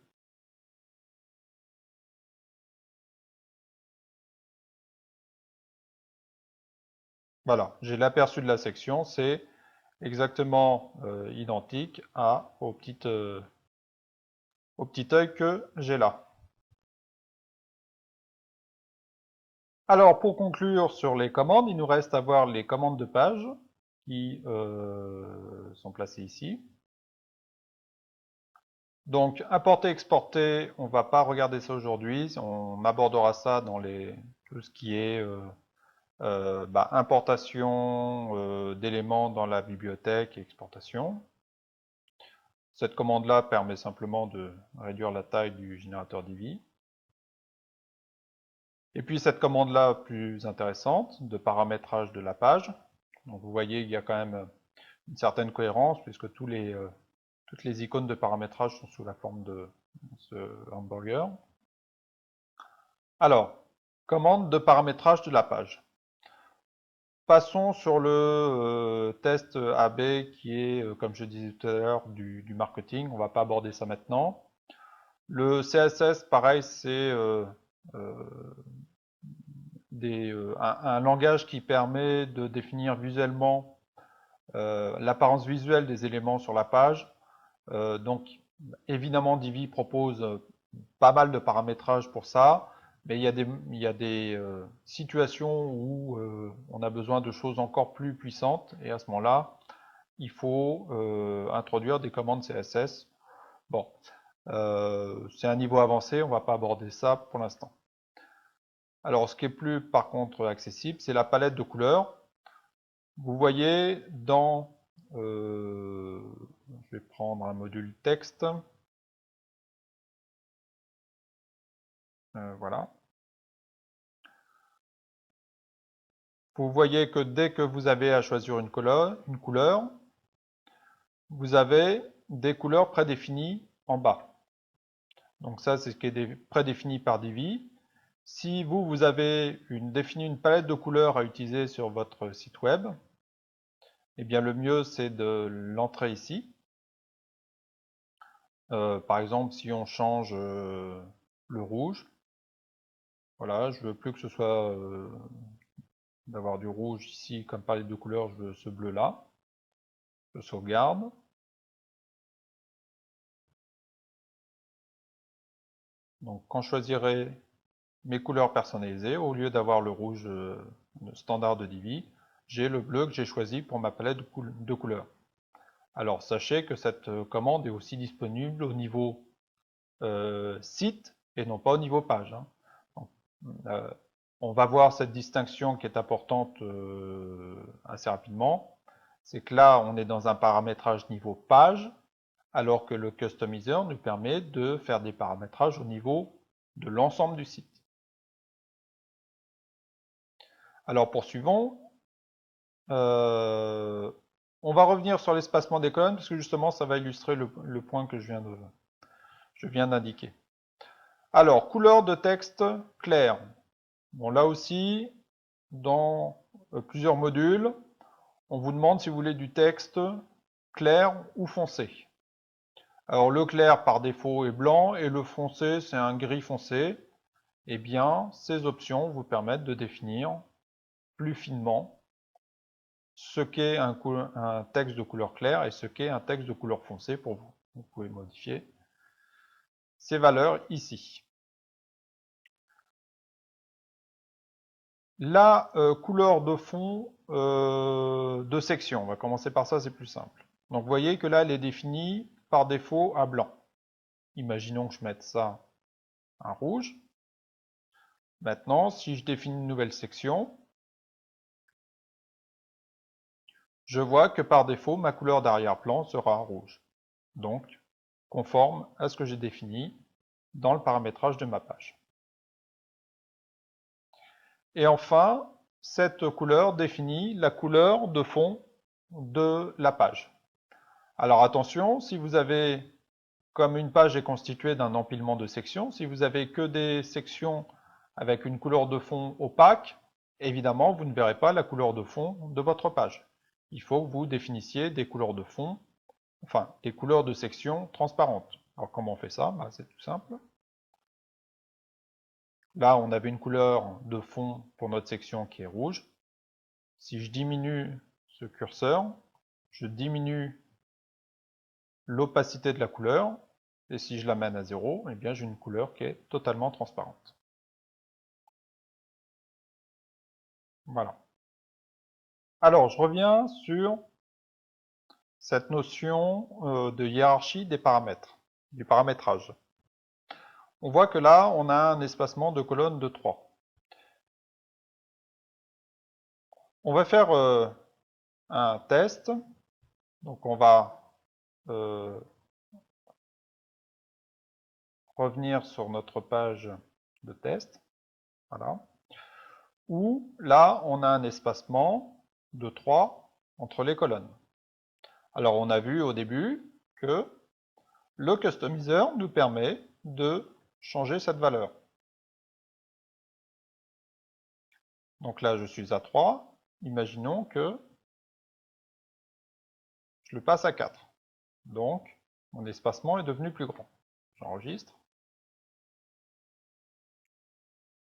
[SPEAKER 1] voilà, j'ai l'aperçu de la section, c'est exactement identique au petit œil que j'ai là. Alors, pour conclure sur les commandes, il nous reste à voir les commandes de page qui sont placées ici. Donc, importer, exporter, on ne va pas regarder ça aujourd'hui. On abordera ça dans tout ce qui est importation d'éléments dans la bibliothèque et exportation. Cette commande-là permet simplement de réduire la taille du générateur Divi. Et puis cette commande-là, plus intéressante, de paramétrage de la page. Donc vous voyez, il y a quand même une certaine cohérence puisque toutes les icônes de paramétrage sont sous la forme de ce hamburger. Alors, commande de paramétrage de la page. Passons sur le test AB qui est, comme je disais tout à l'heure, du marketing. On ne va pas aborder ça maintenant. Le CSS, pareil, c'est un langage qui permet de définir visuellement l'apparence visuelle des éléments sur la page. Donc, évidemment, Divi propose pas mal de paramétrages pour ça, mais il y a des situations où on a besoin de choses encore plus puissantes, et à ce moment-là, il faut introduire des commandes CSS. Bon, c'est un niveau avancé, on ne va pas aborder ça pour l'instant. Alors, ce qui est plus, par contre, accessible, c'est la palette de couleurs. Vous voyez dans... je vais prendre un module texte. Voilà. Vous voyez que dès que vous avez à choisir une couleur, vous avez des couleurs prédéfinies en bas. Donc ça, c'est ce qui est prédéfini par Divi. Si vous avez défini une palette de couleurs à utiliser sur votre site web, eh bien le mieux c'est de l'entrer ici. Par exemple, si on change le rouge, voilà, je veux plus que ce soit d'avoir du rouge ici comme palette de couleurs, je veux ce bleu là. Je sauvegarde. Donc quand je choisirai mes couleurs personnalisées, au lieu d'avoir le rouge standard de Divi, j'ai le bleu que j'ai choisi pour ma palette de couleurs. Alors sachez que cette commande est aussi disponible au niveau site et non pas au niveau page. Hein. Donc, on va voir cette distinction qui est importante assez rapidement. C'est que là, on est dans un paramétrage niveau page, alors que le customizer nous permet de faire des paramétrages au niveau de l'ensemble du site. Alors poursuivons. On va revenir sur l'espacement des colonnes parce que justement ça va illustrer le point que je viens d'indiquer. Alors, couleur de texte clair. Bon, là aussi, dans plusieurs modules, on vous demande si vous voulez du texte clair ou foncé. Alors, le clair par défaut est blanc et le foncé, c'est un gris foncé. Eh bien, ces options vous permettent de définir plus finement ce qu'est un texte de couleur claire et ce qu'est un texte de couleur foncée pour vous. Vous pouvez modifier ces valeurs ici. La couleur de fond de section, on va commencer par ça, c'est plus simple. Donc vous voyez que là, elle est définie par défaut à blanc. Imaginons que je mette ça à rouge. Maintenant, si je définis une nouvelle section, je vois que par défaut, ma couleur d'arrière-plan sera rouge. Donc, conforme à ce que j'ai défini dans le paramétrage de ma page. Et enfin, cette couleur définit la couleur de fond de la page. Alors attention, si vous avez, comme une page est constituée d'un empilement de sections, si vous avez que des sections avec une couleur de fond opaque, évidemment, vous ne verrez pas la couleur de fond de votre page. Il faut que vous définissiez des couleurs de fond, enfin, des couleurs de section transparentes. Alors comment on fait ça? C'est tout simple. Là, on avait une couleur de fond pour notre section qui est rouge. Si je diminue ce curseur, je diminue l'opacité de la couleur, et si je l'amène à 0, eh bien j'ai une couleur qui est totalement transparente. Voilà. Alors, je reviens sur cette notion de hiérarchie des paramètres, du paramétrage. On voit que là, on a un espacement de colonnes de 3. On va faire un test. Donc, on va revenir sur notre page de test. Voilà. Où là, on a un espacement de 3 entre les colonnes. Alors, on a vu au début que le customizer nous permet de changer cette valeur. Donc là, je suis à 3. Imaginons que je le passe à 4. Donc, mon espacement est devenu plus grand. J'enregistre.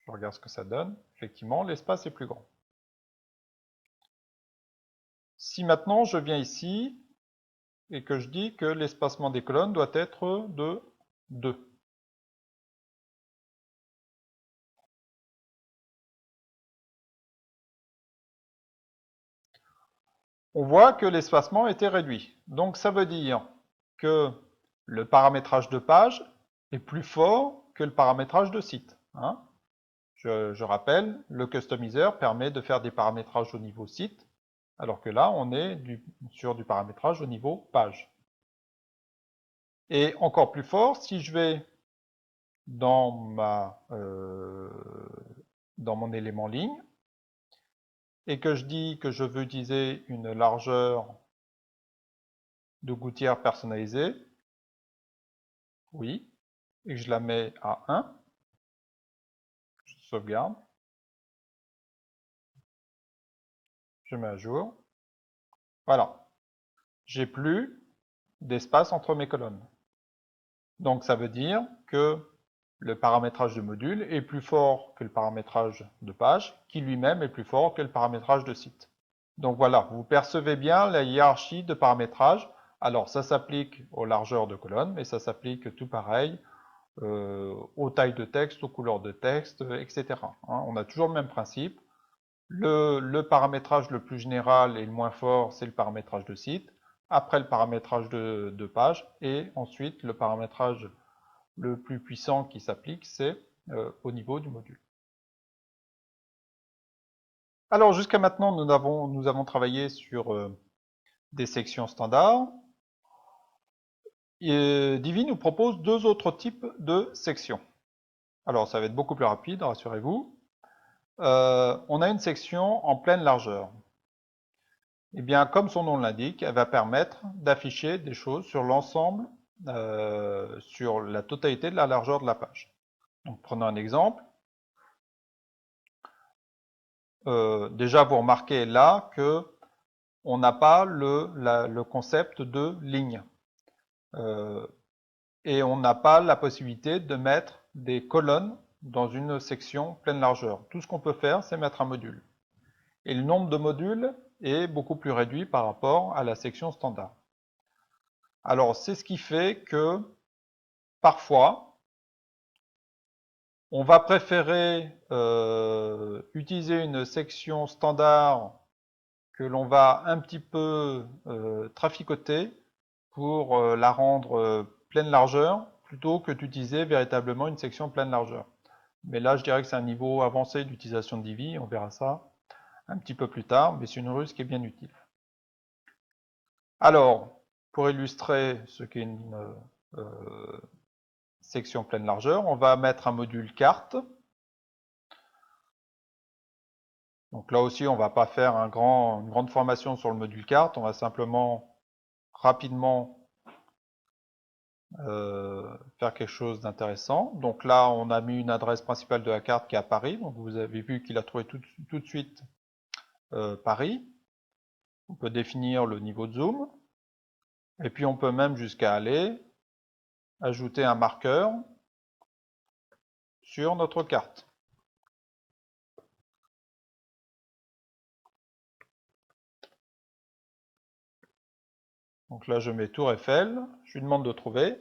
[SPEAKER 1] Je regarde ce que ça donne. Effectivement, l'espace est plus grand. Si maintenant je viens ici et que je dis que l'espacement des colonnes doit être de 2. On voit que l'espacement était réduit. Donc ça veut dire que le paramétrage de page est plus fort que le paramétrage de site. Hein. Je rappelle, le customizer permet de faire des paramétrages au niveau site, alors que là, on est sur du paramétrage au niveau page. Et encore plus fort, si je vais dans mon élément ligne, et que je dis que je veux utiliser une largeur de gouttière personnalisée, oui, et que je la mets à 1, je sauvegarde, je mets à jour, voilà, j'ai plus d'espace entre mes colonnes. Donc ça veut dire que le paramétrage de module est plus fort que le paramétrage de page, qui lui-même est plus fort que le paramétrage de site. Donc voilà, vous percevez bien la hiérarchie de paramétrage. Alors ça s'applique aux largeurs de colonnes, mais ça s'applique tout pareil aux tailles de texte, aux couleurs de texte, etc. Hein, on a toujours le même principe. Le paramétrage le plus général et le moins fort, c'est le paramétrage de site. Après le paramétrage de page, et ensuite le paramétrage le plus puissant qui s'applique, c'est au niveau du module. Alors jusqu'à maintenant, nous avons travaillé sur des sections standards. Et Divi nous propose deux autres types de sections. Alors ça va être beaucoup plus rapide, rassurez-vous. On a une section en pleine largeur. Eh bien, comme son nom l'indique, elle va permettre d'afficher des choses sur l'ensemble, sur la totalité de la largeur de la page. Donc, prenons un exemple. Déjà, vous remarquez là que on n'a pas le concept de ligne. Et on n'a pas la possibilité de mettre des colonnes dans une section pleine largeur. Tout ce qu'on peut faire, c'est mettre un module. Et le nombre de modules est beaucoup plus réduit par rapport à la section standard. Alors, c'est ce qui fait que, parfois, On va préférer utiliser une section standard que l'on va un petit peu traficoter pour la rendre pleine largeur, plutôt que d'utiliser véritablement une section pleine largeur. Mais là, je dirais que c'est un niveau avancé d'utilisation de Divi, on verra ça un petit peu plus tard, mais c'est une ruse qui est bien utile. Alors, pour illustrer ce qu'est une section pleine largeur, on va mettre un module carte. Donc là aussi, on ne va pas faire une grande formation sur le module carte, on va simplement rapidement faire quelque chose d'intéressant. Donc là, on a mis une adresse principale de la carte qui est à Paris. Donc vous avez vu qu'il a trouvé tout de suite Paris. On peut définir le niveau de zoom. Et puis on peut même jusqu'à aller ajouter un marqueur sur notre carte. Donc là, je mets Tour Eiffel, je lui demande de trouver,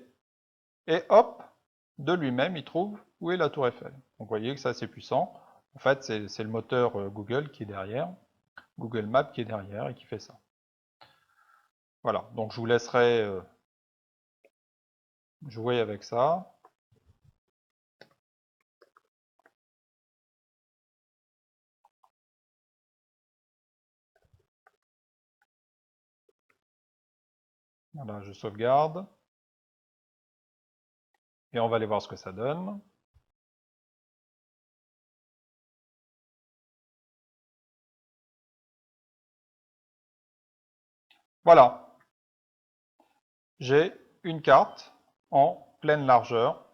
[SPEAKER 1] et hop, de lui-même, il trouve où est la Tour Eiffel. Donc vous voyez que c'est assez puissant. En fait, c'est le moteur Google qui est derrière, Google Maps qui est derrière et qui fait ça. Voilà, donc je vous laisserai jouer avec ça. Voilà, je sauvegarde. Et on va aller voir ce que ça donne. Voilà, j'ai une carte en pleine largeur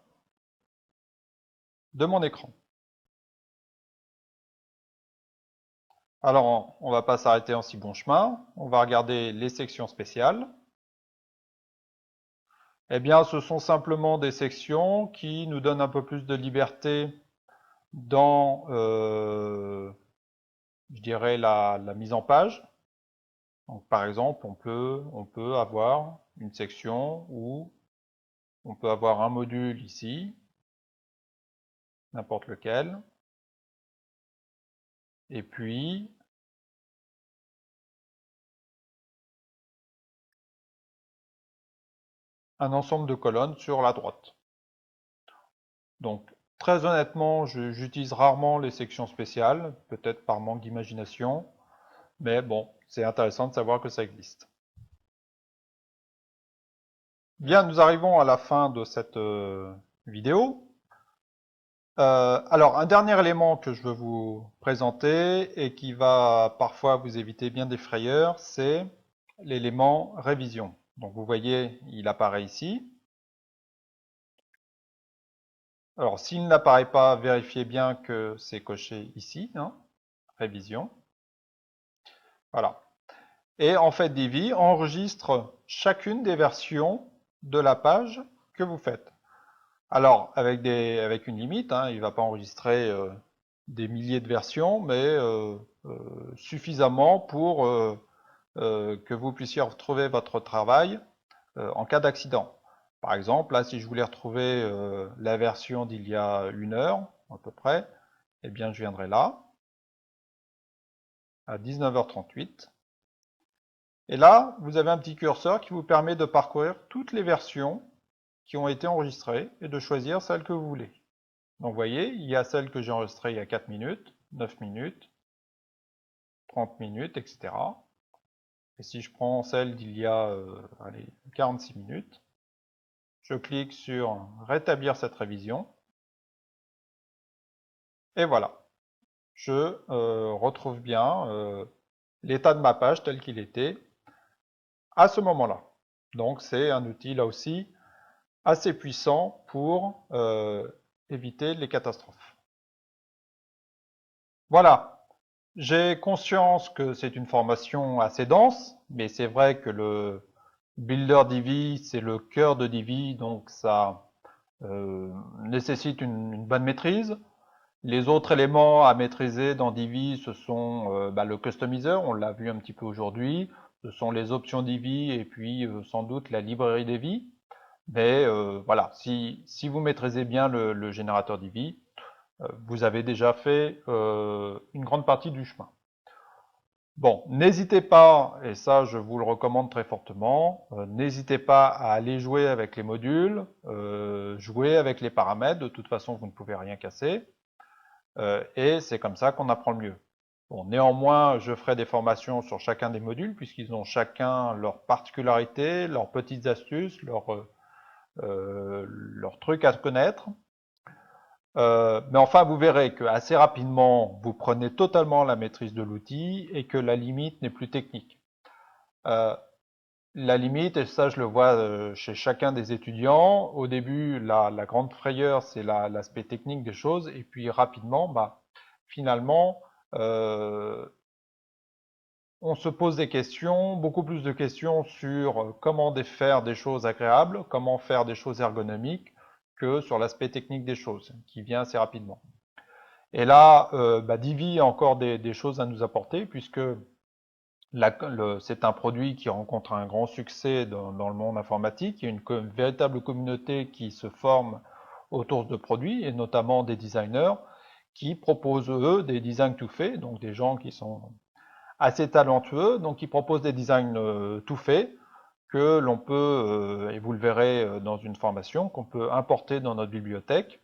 [SPEAKER 1] de mon écran. Alors, on ne va pas s'arrêter en si bon chemin. On va regarder les sections spéciales. Eh bien, ce sont simplement des sections qui nous donnent un peu plus de liberté dans, je dirais, la mise en page. Donc, par exemple, on peut avoir une section où on peut avoir un module ici, n'importe lequel, et puis un ensemble de colonnes sur la droite. Donc, très honnêtement, j'utilise rarement les sections spéciales, peut-être par manque d'imagination, mais bon, c'est intéressant de savoir que ça existe. Bien, nous arrivons à la fin de cette vidéo. Alors, un dernier élément que je veux vous présenter et qui va parfois vous éviter bien des frayeurs, c'est l'élément révision. Donc, vous voyez, il apparaît ici. Alors, s'il n'apparaît pas, vérifiez bien que c'est coché ici, hein, révision. Voilà. Et en fait, Divi enregistre chacune des versions de la page que vous faites. Alors, avec une limite, hein, il ne va pas enregistrer des milliers de versions, mais suffisamment pour que vous puissiez retrouver votre travail en cas d'accident. Par exemple, là, si je voulais retrouver la version d'il y a 1 heure, à peu près, eh bien, je viendrai là, à 19h38. Et là, vous avez un petit curseur qui vous permet de parcourir toutes les versions qui ont été enregistrées et de choisir celle que vous voulez. Donc vous voyez, il y a celle que j'ai enregistrée il y a 4 minutes, 9 minutes, 30 minutes, etc. Et si je prends celle d'il y a 46 minutes, je clique sur rétablir cette révision. Et voilà, je retrouve bien l'état de ma page tel qu'il était à ce moment-là. Donc c'est un outil là aussi assez puissant pour éviter les catastrophes. Voilà, j'ai conscience que c'est une formation assez dense, mais c'est vrai que le Builder Divi, c'est le cœur de Divi, donc ça nécessite une bonne maîtrise. Les autres éléments à maîtriser dans Divi, ce sont le customizer, on l'a vu un petit peu aujourd'hui, ce sont les options Divi et puis sans doute la librairie Divi. Mais voilà, si vous maîtrisez bien le générateur Divi, vous avez déjà fait une grande partie du chemin. Bon, n'hésitez pas, et ça je vous le recommande très fortement, n'hésitez pas à aller jouer avec les modules, jouer avec les paramètres, de toute façon vous ne pouvez rien casser, et c'est comme ça qu'on apprend le mieux. Bon, néanmoins, je ferai des formations sur chacun des modules, puisqu'ils ont chacun leurs particularités, leurs petites astuces, leurs trucs à connaître. Mais enfin, vous verrez que assez rapidement, vous prenez totalement la maîtrise de l'outil et que la limite n'est plus technique. Euh, la limite, et ça je le vois chez chacun des étudiants, au début, la grande frayeur, c'est l'aspect technique des choses, et puis rapidement, finalement, euh, on se pose des questions, beaucoup plus de questions sur comment faire des choses agréables, comment faire des choses ergonomiques, que sur l'aspect technique des choses, qui vient assez rapidement. Et là, Divi a encore des choses à nous apporter, puisque c'est un produit qui rencontre un grand succès dans le monde informatique. Il y a une véritable communauté qui se forme autour de produits, et notamment des designers, qui proposent, eux, des designs tout faits, donc des gens qui sont assez talentueux, donc qui proposent des designs tout faits, que l'on peut, et vous le verrez dans une formation, qu'on peut importer dans notre bibliothèque,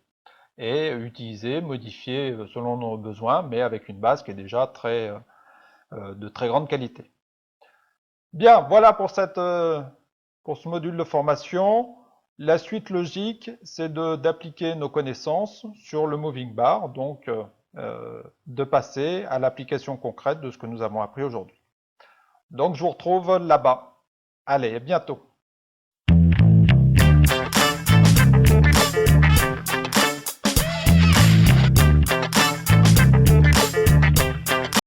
[SPEAKER 1] et utiliser, modifier selon nos besoins, mais avec une base qui est déjà de très grande qualité. Bien, voilà pour ce module de formation. La suite logique, c'est d'appliquer nos connaissances sur le Moving Bar, donc de passer à l'application concrète de ce que nous avons appris aujourd'hui. Donc je vous retrouve là-bas. Allez, à bientôt.